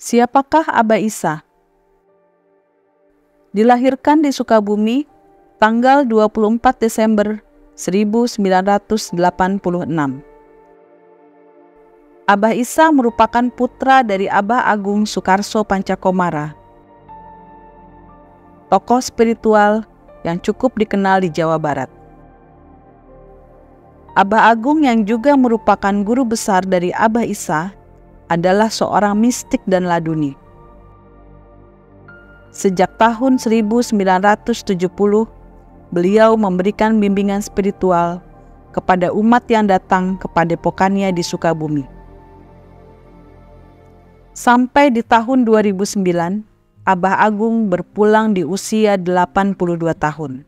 Siapakah Abah Isa? Dilahirkan di Sukabumi tanggal 24 Desember 1986. Abah Isa merupakan putra dari Abah Agung Sukarso Pancakomara, tokoh spiritual yang cukup dikenal di Jawa Barat. Abah Agung yang juga merupakan guru besar dari Abah Isa adalah seorang mistik dan laduni. Sejak tahun 1970, beliau memberikan bimbingan spiritual kepada umat yang datang ke padepokannya di Sukabumi. Sampai di tahun 2009, Abah Agung berpulang di usia 82 tahun.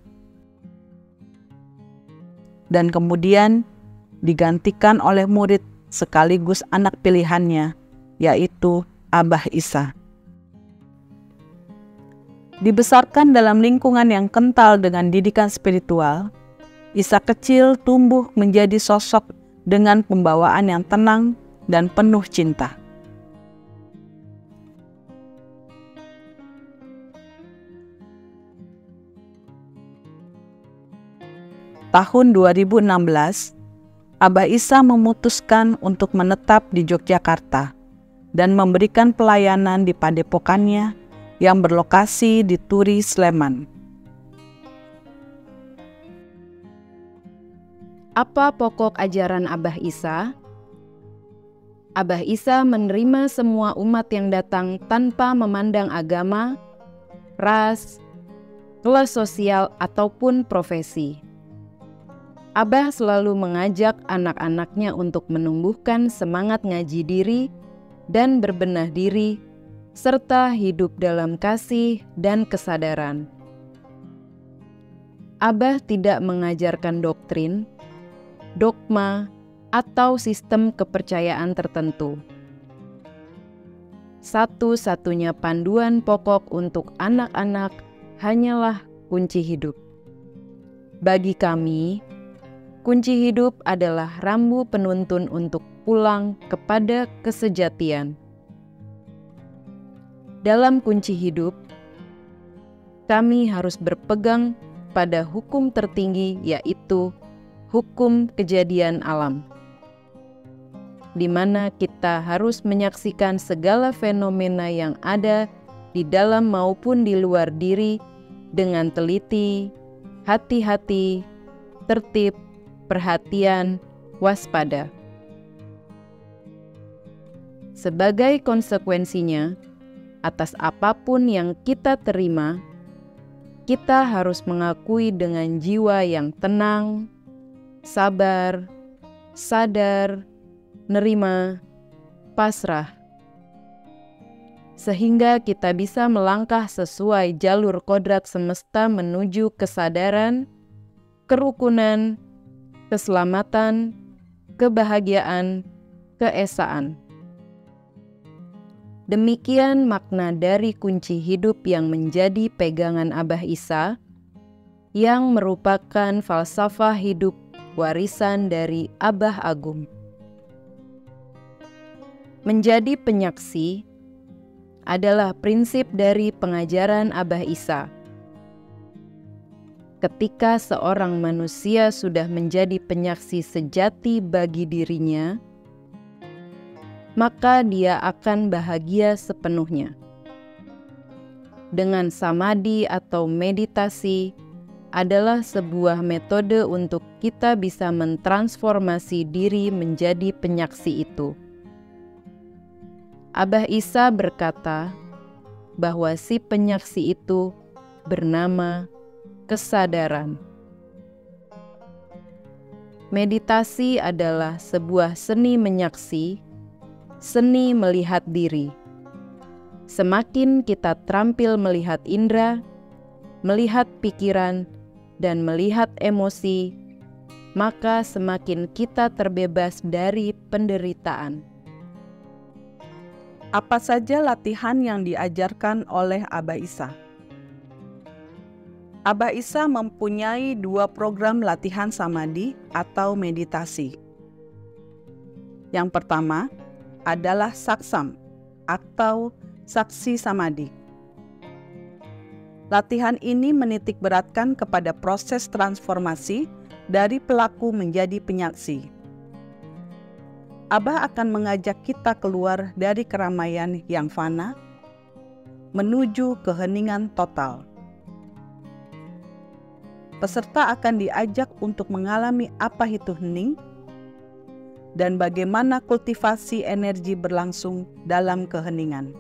Dan kemudian digantikan oleh murid sekaligus anak pilihannya, yaitu Abah Isa. Dibesarkan dalam lingkungan yang kental dengan didikan spiritual, Isa kecil tumbuh menjadi sosok dengan pembawaan yang tenang dan penuh cinta. Tahun 2016, Abah Isa memutuskan untuk menetap di Yogyakarta dan memberikan pelayanan di padepokannya yang berlokasi di Turi, Sleman. Apa pokok ajaran Abah Isa? Abah Isa menerima semua umat yang datang tanpa memandang agama, ras, kelas sosial, ataupun profesi. Abah selalu mengajak anak-anaknya untuk menumbuhkan semangat ngaji diri dan berbenah diri, serta hidup dalam kasih dan kesadaran. Abah tidak mengajarkan doktrin, dogma, atau sistem kepercayaan tertentu. Satu-satunya panduan pokok untuk anak-anak hanyalah kunci hidup. Bagi kami, kunci hidup adalah rambu penuntun untuk pulang kepada kesejatian. Dalam kunci hidup, kami harus berpegang pada hukum tertinggi, yaitu hukum kejadian alam, di mana kita harus menyaksikan segala fenomena yang ada di dalam maupun di luar diri dengan teliti, hati-hati, tertib, perhatian, waspada. Sebagai konsekuensinya, atas apapun yang kita terima, kita harus mengakui dengan jiwa yang tenang, sabar, sadar, nerima, pasrah, sehingga kita bisa melangkah sesuai jalur kodrat semesta menuju kesadaran, kerukunan, keselamatan, kebahagiaan, keesaan. Demikian makna dari kunci hidup yang menjadi pegangan Abah Isa, yang merupakan falsafah hidup warisan dari Abah Agung. Menjadi penyaksi adalah prinsip dari pengajaran Abah Isa. Ketika seorang manusia sudah menjadi penyaksi sejati bagi dirinya, maka dia akan bahagia sepenuhnya. Dengan samadhi atau meditasi adalah sebuah metode untuk kita bisa mentransformasi diri menjadi penyaksi itu. Abah Isa berkata bahwa si penyaksi itu bernama kesadaran. Meditasi adalah sebuah seni menyaksi, seni melihat diri. Semakin kita terampil melihat indera, melihat pikiran, dan melihat emosi, maka semakin kita terbebas dari penderitaan. Apa saja latihan yang diajarkan oleh Abah Isa? Abah Isa mempunyai 2 program latihan samadhi atau meditasi. Yang pertama adalah saksam, atau saksi samadi. Latihan ini menitik beratkan kepada proses transformasi dari pelaku menjadi penyaksi. Abah akan mengajak kita keluar dari keramaian yang fana menuju keheningan total. Peserta akan diajak untuk mengalami apa itu hening dan bagaimana kultivasi energi berlangsung dalam keheningan.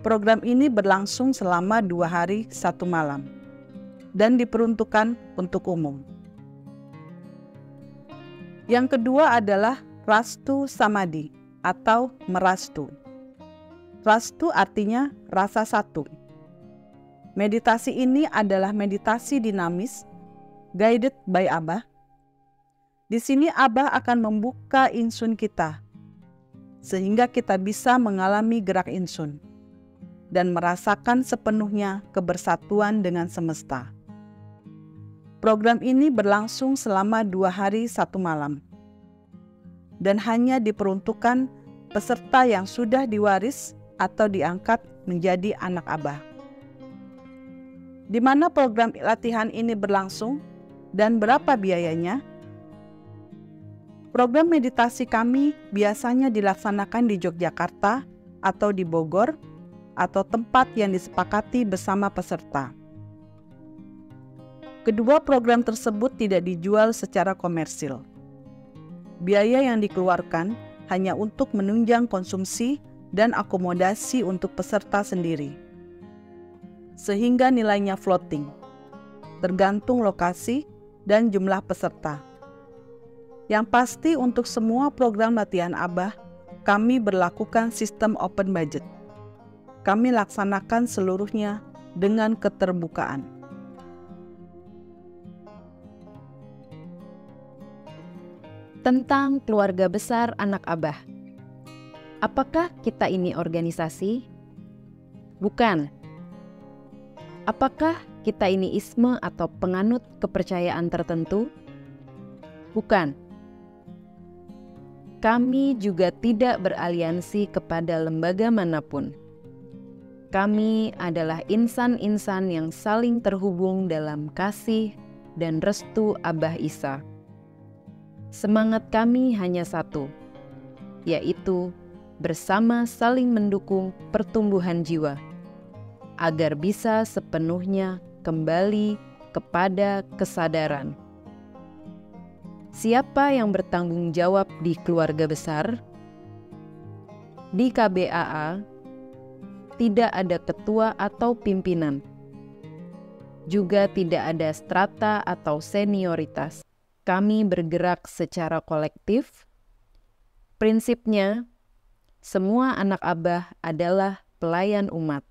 Program ini berlangsung selama 2 hari 1 malam dan diperuntukkan untuk umum. Yang kedua adalah Rastu Samadi atau merastu. Rastu artinya rasa satu. Meditasi ini adalah meditasi dinamis, guided by Abah. Di sini Abah akan membuka insun kita, sehingga kita bisa mengalami gerak insun dan merasakan sepenuhnya kebersatuan dengan semesta. Program ini berlangsung selama 2 hari 1 malam dan hanya diperuntukkan peserta yang sudah diwaris atau diangkat menjadi anak Abah. Di mana program latihan ini berlangsung dan berapa biayanya? Program meditasi kami biasanya dilaksanakan di Yogyakarta atau di Bogor atau tempat yang disepakati bersama peserta. Kedua program tersebut tidak dijual secara komersil. Biaya yang dikeluarkan hanya untuk menunjang konsumsi dan akomodasi untuk peserta sendiri. Sehingga nilainya floating, tergantung lokasi dan jumlah peserta. Yang pasti untuk semua program latihan Abah, kami berlakukan sistem open budget. Kami laksanakan seluruhnya dengan keterbukaan. Tentang keluarga besar anak Abah. Apakah kita ini organisasi? Bukan. Apakah kita ini isme atau penganut kepercayaan tertentu? Bukan. Kami juga tidak beraliansi kepada lembaga manapun. Kami adalah insan-insan yang saling terhubung dalam kasih dan restu Abah Isa. Semangat kami hanya satu, yaitu bersama saling mendukung pertumbuhan jiwa, agar bisa sepenuhnya kembali kepada kesadaran. Siapa yang bertanggung jawab di keluarga besar? Di KBAA, tidak ada ketua atau pimpinan. Juga tidak ada strata atau senioritas. Kami bergerak secara kolektif. Prinsipnya, semua anak Abah adalah pelayan umat.